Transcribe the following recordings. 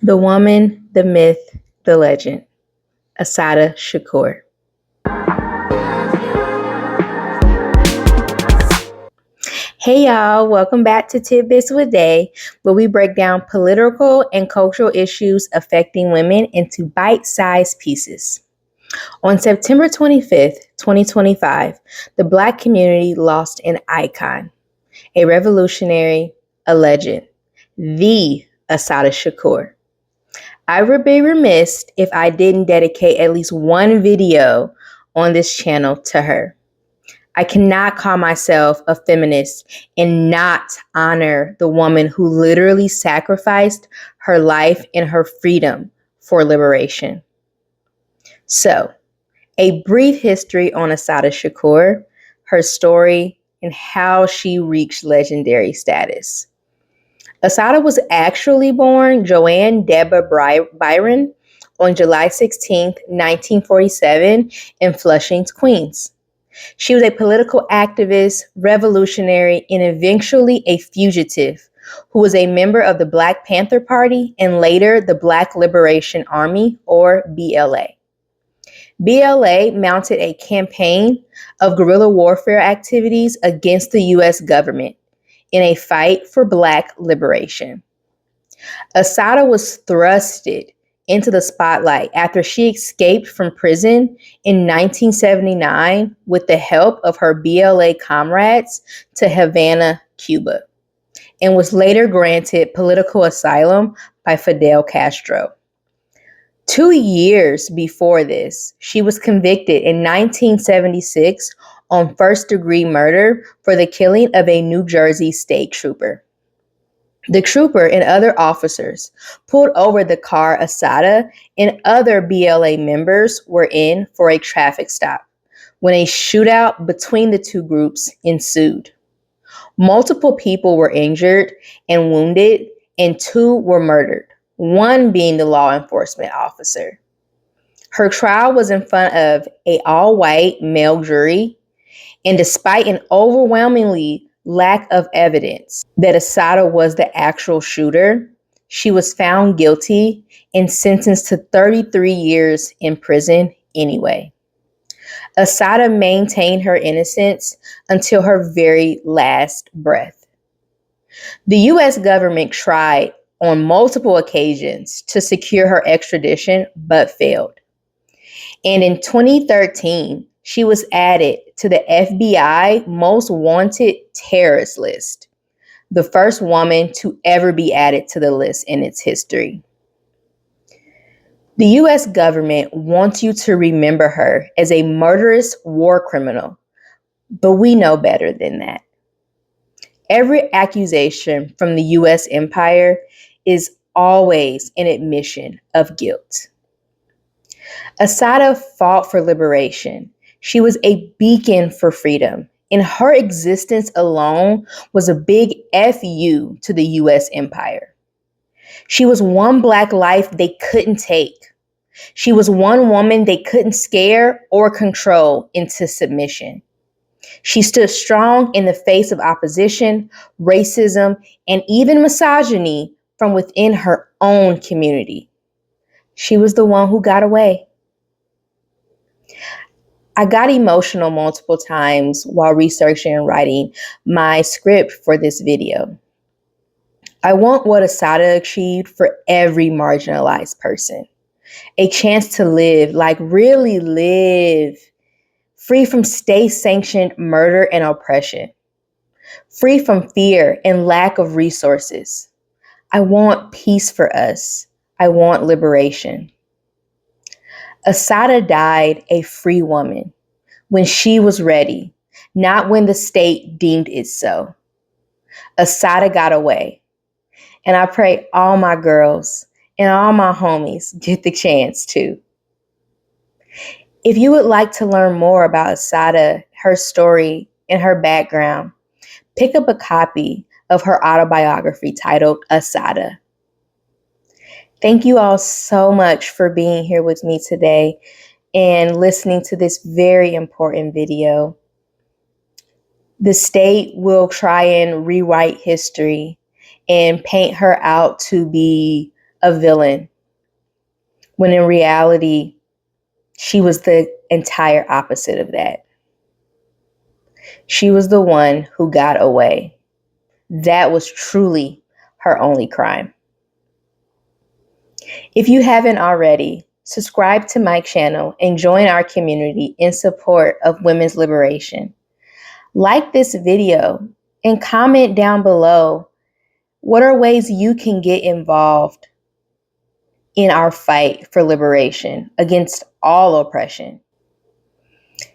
The woman, the myth, the legend. Assata Shakur. Hey y'all, welcome back to Tidbits with Day, where we break down political and cultural issues affecting women into bite-sized pieces. On September 25th, 2025, the Black community lost an icon, a revolutionary, a legend, the Assata Shakur. I would be remiss if I didn't dedicate at least one video on this channel to her. I cannot call myself a feminist and not honor the woman who literally sacrificed her life and her freedom for liberation. So, a brief history on Assata Shakur, her story, and how she reached legendary status. Assata was actually born Joanne Deborah Byron on July 16, 1947 in Flushing, Queens. She was a political activist, revolutionary, and eventually a fugitive who was a member of the Black Panther Party and later the Black Liberation Army, or BLA. BLA mounted a campaign of guerrilla warfare activities against the U.S. government in a fight for Black liberation. Assata was thrusted into the spotlight after she escaped from prison in 1979 with the help of her BLA comrades to Havana, Cuba, and was later granted political asylum by Fidel Castro. 2 years before this, she was convicted in 1976 on first-degree murder for the killing of a New Jersey state trooper. The trooper and other officers pulled over the car Assata and other BLA members were in for a traffic stop when a shootout between the two groups ensued. Multiple people were injured and wounded, and 2 were murdered, one being the law enforcement officer. Her trial was in front of an all-white male jury, and despite an overwhelmingly lack of evidence that Assata was the actual shooter, she was found guilty and sentenced to 33 years in prison anyway. Assata maintained her innocence until her very last breath. The U.S. government tried on multiple occasions to secure her extradition, but failed. And in 2013, she was added to the FBI Most Wanted Terrorist list, the first woman to ever be added to the list in its history. The U.S. government wants you to remember her as a murderous war criminal, but we know better than that. Every accusation from the U.S. empire is always an admission of guilt. Assata fought for liberation. She was a beacon for freedom, and her existence alone was a big FU to the U.S. empire. She was one Black life they couldn't take. She was one woman they couldn't scare or control into submission. She stood strong in the face of opposition, racism, and even misogyny from within her own community. She was the one who got away. I got emotional multiple times while researching and writing my script for this video. I want what Assata achieved for every marginalized person. A chance to live, like really live, free from state-sanctioned murder and oppression, free from fear and lack of resources. I want peace for us. I want liberation. Assata died a free woman when she was ready, not when the state deemed it so. Assata got away, and I pray all my girls and all my homies get the chance to. If you would like to learn more about Assata, her story, and her background, pick up a copy of her autobiography titled Assata. Thank you all so much for being here with me today and listening to this very important video. The state will try and rewrite history and paint her out to be a villain, when in reality, she was the entire opposite of that. She was the one who got away. That was truly her only crime. If you haven't already, subscribe to my channel and join our community in support of women's liberation. Like this video and comment down below, what are ways you can get involved in our fight for liberation against all oppression?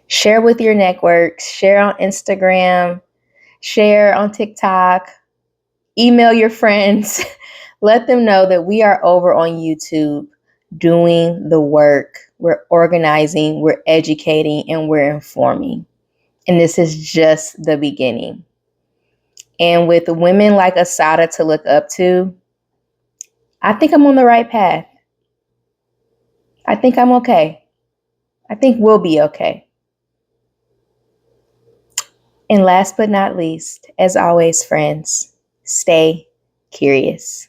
Share with your networks, share on Instagram, share on TikTok, email your friends. Let them know that we are over on YouTube doing the work. We're organizing, we're educating, and we're informing. And this is just the beginning. And with women like Assata to look up to, I think I'm on the right path. I think I'm okay. I think we'll be okay. And last but not least, as always, friends, stay curious.